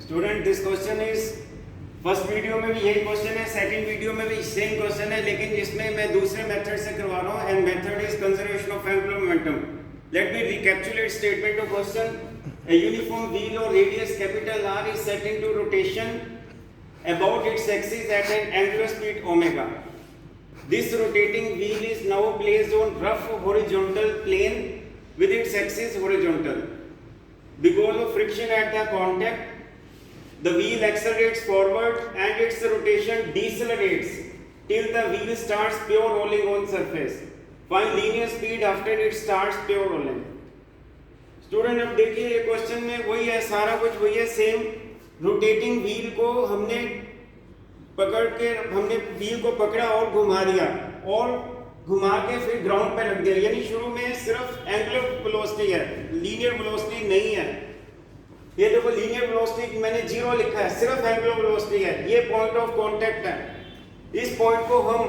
Student this question is first video में भी यही क्वेश्चन है, सेकंड वीडियो में भी सेम क्वेश्चन है, लेकिन इसमें मैं दूसरे मेथड से करवा रहा हूं and method is conservation of angular momentum. Let me recapitulate statement of question. A uniform wheel or radius capital R is set into rotation about its axis at an angular speed omega. This rotating wheel is now placed on rough horizontal plane with its axis horizontal. Because of friction at the contact, the wheel accelerates forward and its rotation decelerates till the wheel starts pure rolling on surface. Find linear speed after it starts pure rolling. Student अब देखिए ये question में वही है, सारा कुछ वही है, सेम. रोटेटिंग व्हील को हमने व्हील को पकड़ा और घुमा दिया और घुमा के फिर ग्राउंड पे रख दिया. यानी शुरू में सिर्फ एंगुलर वेलोसिटी है, लीनियर वेलोसिटी नहीं है. ये देखो लीनियर वेलोसिटी मैंने 0 लिखा है, सिर्फ एंगुलर वेलोसिटी है. ये पॉइंट ऑफ कांटेक्ट है. इस पॉइंट को हम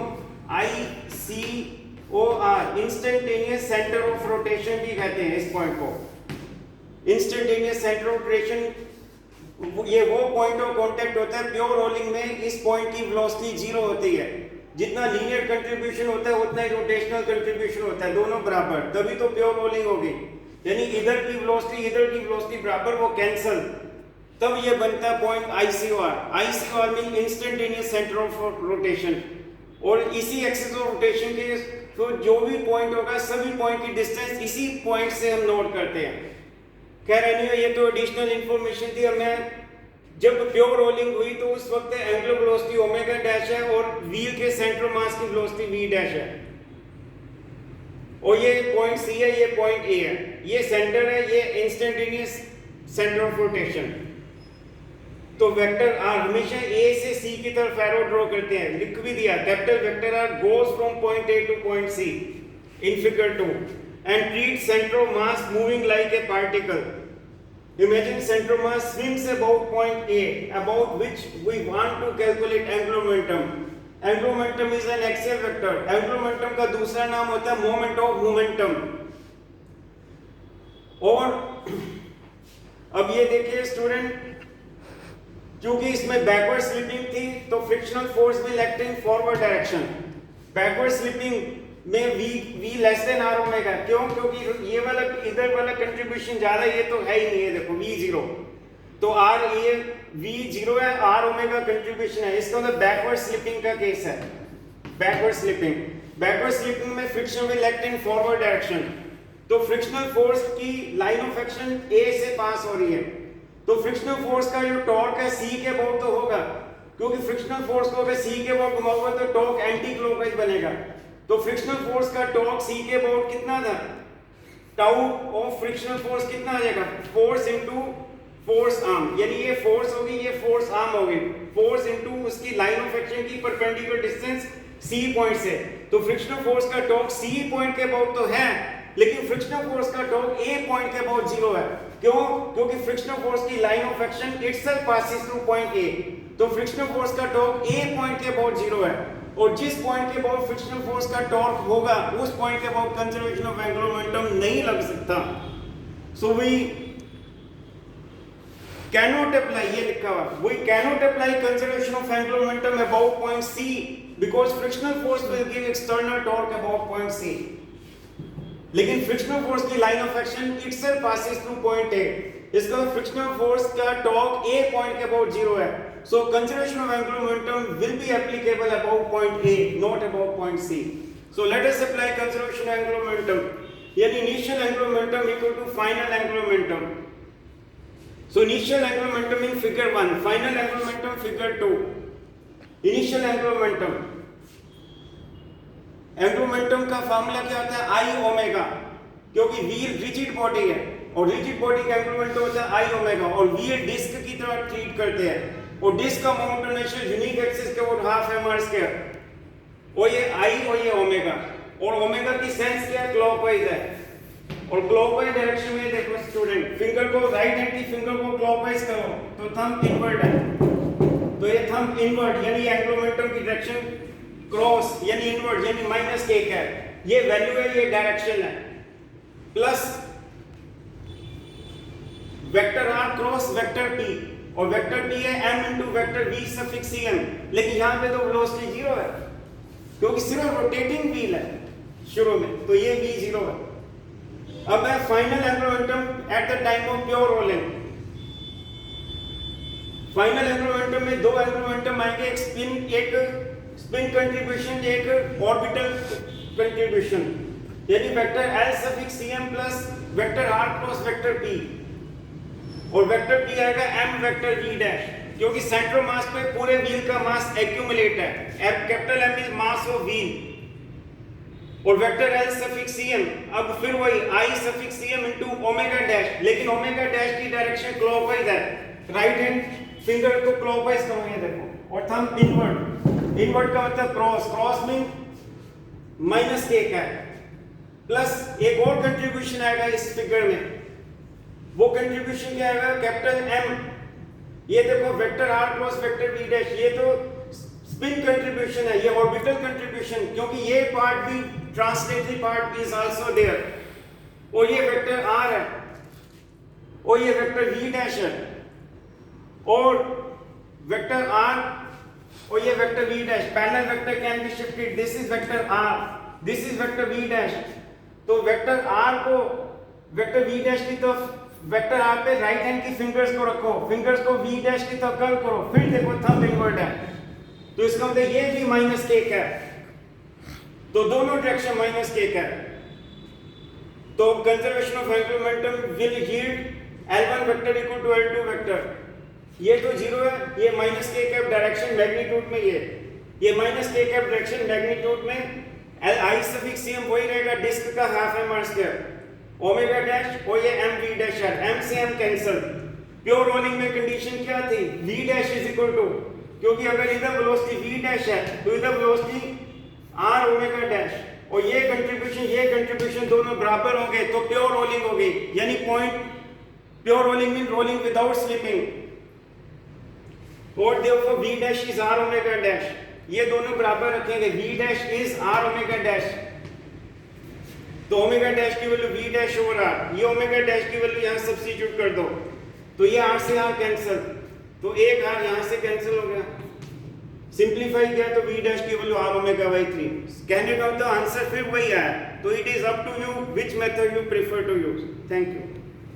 ICOR instantaneous centre of rotation भी कहते हैं. इस पॉइंट को इंस्टेंटेनियस सेंटर ऑफ रोटेशन, ये वो पॉइंट ऑफ कांटेक्ट होता है. प्योर रोलिंग में इस पॉइंट की वेलोसिटी 0 होती है. जितना लीनियर कंट्रीब्यूशन होता है उतना ही रोटेशनल कंट्रीब्यूशन होता है, दोनों बराबर, तभी तो प्योर रोलिंग होगी. यानी इधर की वेलोसिटी बराबर, वो कैंसल, तब ये बनता है point ICOR mean instantaneous centre of rotation. और इसी एक्सिस ऑफ रोटेशन के तो जो भी पॉइंट होगा सभी पॉइंट की डिस्टेंस इसी पॉइंट से हम नोट करते हैं. खैर एनीवे ये तो एडिशनल इंफॉर्मेशन थी. मैं जब प्योर रोलिंग हुई तो उस वक्त एंगुलर वेलोसिटी ओमेगा डैश है और व्हील के सेंटर मास की वेलोसिटी v डैश है. और ये पॉइंट C है, ये पॉइंट A है, ये सेंटर है, ये इंस्टेंटेनियस सेंटर ऑफ रोटेशन. तो वेक्टर R हमेशा A से C की तरफ एरो ड्रॉ करते हैं. लिख भी दिया, capital vector R goes from point A to point C in figure 2 and treats center of mass moving like a particle. Imagine center of mass swims about point A, about which we want to calculate angular momentum. Angular momentum is an axial vector. Angular momentum का दूसरा नाम होता है moment of momentum. और अब ये देखिए student, क्योंकि इसमें बैकवर्ड स्लिपिंग थी तो frictional force will act in forward direction. Backward slipping में v less than r omega. क्यों? क्योंकि ये वाला इधर वाला कंट्रीब्यूशन ज्यादा, ये तो है ही नहीं है. देखो v0 तो r ये v0 है, r ओमेगा कंट्रीब्यूशन है. इसका मतलब बैकवर्ड स्लिपिंग का केस है. बैकवर्ड स्लिपिंग में friction will act in forward direction. तो फ्रिक्शनल फोर्स की लाइन ऑफ एक्शन a से पास हो रही है. तो फ्रिक्शनल फोर्स का जो टॉर्क है c के अबाउट तो होगा, क्योंकि फ्रिक्शनल फोर्स को अगर c के अबाउट घुमाओगे तो टॉर्क एंटी क्लॉकवाइज बनेगा. तो फ्रिक्शनल फोर्स का टॉर्क c के अबाउट कितना था? टाउ ऑफ फ्रिक्शनल फोर्स कितना आ जाएगा? Force into force arm. यानी ये फोर्स होगी, ये फोर्स आर्म होगी. फोर्स इनटू उसकी लाइन ऑफ एक्शन की परपेंडिकुलर डिस्टेंस c पॉइंट से. तो फ्रिक्शनल फोर्स का टॉर्क c पॉइंट के अबाउट तो है, लेकिन फ्रिक्शनल फोर्स का टॉर्क a पॉइंट के अबाउट 0 है. क्यों? क्योंकि फ्रिक्शनल फोर्स की line of action itself passes through point a. तो फ्रिक्शनल फोर्स का टॉर्क a पॉइंट के अबाउट 0 है. और जिस पॉइंट के अबाउट फ्रिक्शनल फोर्स का टॉर्क होगा उस पॉइंट के about conservation of angular momentum नहीं लग सकता. सो वी कैनॉट अप्लाई, ये लिखा हुआ, we cannot apply conservation of angular momentum about point C because frictional force will give external torque about point C. लेकिन फ्रिक्शनल फोर्स की line of action itself passes through point A. इसका frictional force का torque A point के about 0 है. So conservation of angular momentum will be applicable about point A, not about point C. So let us apply conservation of angular momentum. Yani initial angular momentum equal to final angular momentum. So initial angular momentum in figure 1, final angular momentum figure 2. Initial angular momentum. Angular momentum का formula क्या होता है? I omega, क्योंकि wheel rigid body है और rigid body का angular momentum होता है I ओमेगा. और व्हील डिस्क की तरह ट्रीट करते हैं और डिस्क का मोमेंट इनर्शिया यूनिक एक्सिस के अबाउट हाफ mr स्क्वायर. और ये I और ये ओमेगा, और ओमेगा की सेंस क्या है? क्लॉकवाइज है. और क्लॉकवाइज डायरेक्शन में देखो स्टूडेंट, फिंगर को राइट हैंड की फिंगर को क्लॉकवाइज करो तो थंब इनवर्ट है. तो ये थंब इनवर्ट यानी एंगुलर मोमेंटम की डायरेक्शन क्रॉस यानी इनवर्ट यानी माइनस k है. ये वैल्यू है, ये डायरेक्शन है. Plus vector r cross vector p, और वेक्टर पी है m into vector v suffix cm, लेकिन यहाँ पे तो वेलोसिटी 0 है क्योंकि सिर्फ रोटेटिंग व्हील है शुरू में, तो ये v 0 है। अब है final angular momentum at the time of pure rolling. Final angular momentum में दो एंगुलर मोमेंटम आएंगे, एक स्पिन कंट्रीब्यूशन, एक ऑर्बिटल कंट्रीब्यूशन, यानी vector L suffix cm plus vector r cross vector p, और वेक्टर p आएगा m वेक्टर v डैश, क्योंकि central मास पे पूरे व्हील का मास एक्यूमुलेट है, capital M is mass of wheel, और वेक्टर L सफिक्स cm, अब फिर वही I suffix cm into omega dash, लेकिन ओमेगा डैश की डायरेक्शन क्लॉकवाइज है, राइट हैंड फिंगर को क्लॉकवाइज करो, ये देखो, और थंब इनवर्ड, इनवर्ड का मतलब cross, cross mean minus k का है, प्लस एक और कंट्रीब्यूशन आएगा इस फिगर में, वो कंट्रीब्यूशन क्या आएगा, कैपिटल M, ये देखो vector r cross vector v dash, ये तो स्पिन कंट्रीब्यूशन है, ये ऑर्बिटल कंट्रीब्यूशन, क्योंकि ये पार्ट भी translatory part is also there, और ये वेक्टर r है, और ये वेक्टर v डैश है, और वेक्टर r और ये vector v dash, parallel vector can be shifted, this is vector r, this is vector v dash, तो वेक्टर r को वेक्टर v डैश की तरफ, वेक्टर r पे राइट हैंड की फिंगर्स को रखो, फिंगर्स को v डैश की तरफ कर्व करो, फिर देखो थंब इनवर्ट है, तो इसका मतलब ये भी माइनस k का है, तो दोनों डायरेक्शन माइनस k का है, तो conservation of angular momentum will yield L1 vector equal to L2 vector, ये तो 0 है, ये minus k cap direction magnitude में, ये minus k cap direction magnitude में, I सफिक्स cm वही रहेगा डिस्क का half m r square, omega dash, और ये m v डैश है, m से m कैंसिल। प्योर रोलिंग में कंडीशन क्या थी, v dash is equal to, क्योंकि अगर इधर वेलोसिटी v डैश है तो इधर वेलोसिटी r ओमेगा डैश, और ये कंट्रीब्यूशन दोनों बराबर हो गए, तो प्योर रोलिंग हो गई, यानी point pure rolling mean rolling without slipping, और therefore v dash is r omega dash, ये दोनों बराबर रखेंगे, v dash is r omega dash, तो ओमेगा डैश की value v dash over r, ये ओमेगा डैश की वैल्यू यहां सब्स्टिट्यूट कर दो, तो ये r से r कैंसिल, तो एक r यहां से कैंसिल हो गया, सिंपलीफाई किया तो v डैश की value r omega by 3, candidate of the answer फिर वही आया, तो it is up to you which method you prefer to use. Thank you.